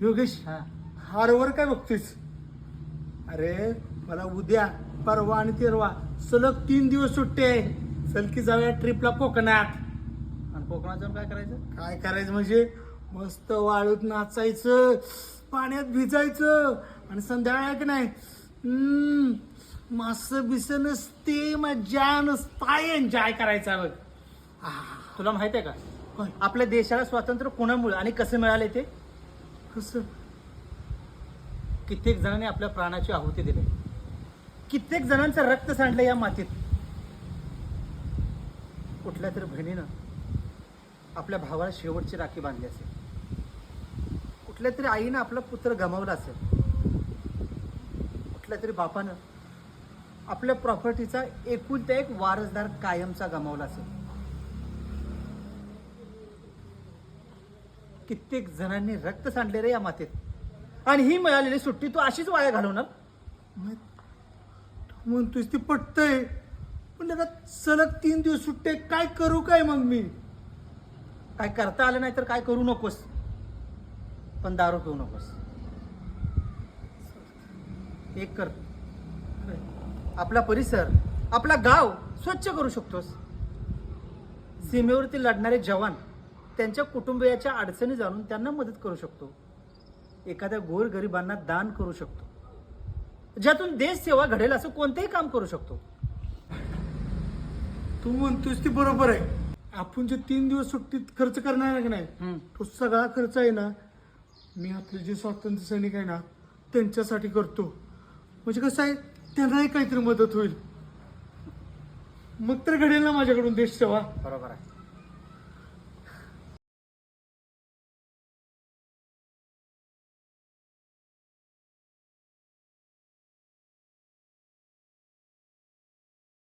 योगेश हा. हारवर काय बघतोयस? अरे मला उद्या परवा आणि तेरवा सलग 3 दिवस सुट्टी आहे. चल की जाऊया ट्रिपला कोकणात. आणि कोकणात जाऊन काय करायचं? काय करायचं म्हणजे मस्त वाळूत नाचायचं, पाण्यात भिजायचं आणि संध्याकाळ की नाही मास बिस नसते, मजा नसता एन्जॉय करायचा बघ. तुला माहित आहे का होय. आपल्या देशाला स्वातंत्र्य कोणामुळे आणि कसं मिळाले ते? कसं? कित्येक जणांनी आपल्या प्राणाची आहुती दिली, कित्येक जणांचं रक्त सांडलं या मातीत. कुठल्या तरी बहिणीनं आपल्या भावाला शेवटची राखी बांधली असेल, कुठल्या तरी आईनं आपला पुत्र गमावला असेल, कुठल्या तरी बापानं आपल्या प्रॉपर्टीचा एकुलता एक वारसदार कायमचा गमावला असेल. कित्येक जणांनी रक्त सांडले रे या मातीत. आणि ही मिळालेली सुट्टी तू अशीच वाया घालवणार? म्हणतोयस ती पटतंय, पण आता सलग 3 दिवस सुट्टे काय करू काय मग मी? काय करता आलं नाही तर काय करू नकोस, पण दारू पिऊ नकोस. एक कर, आपला परिसर, आपला गाव स्वच्छ करू शकतोस. सीमेवरती लढणारे जवान, त्यांच्या कुटुंबियाच्या अडचणी जाणून त्यांना मदत करू शकतो. एखाद्या गोरगरिबांना दान करू शकतो. ज्यातून देश सेवा घडेल असं कोणतेही काम करू शकतो. तू म्हणतोयस ती बरोबर आहे. आपण जे 3 दिवस सुट्टीत खर्च करणार आहे की नाही, तो सगळा खर्च आहे ना मी आपले जे स्वातंत्र्य सैनिक आहे ना त्यांच्यासाठी करतो. म्हणजे कसं आहे, त्यांनाही काहीतरी मदत होईल. मग तर घडेल ना माझ्याकडून देश सेवा. बरोबर आहे.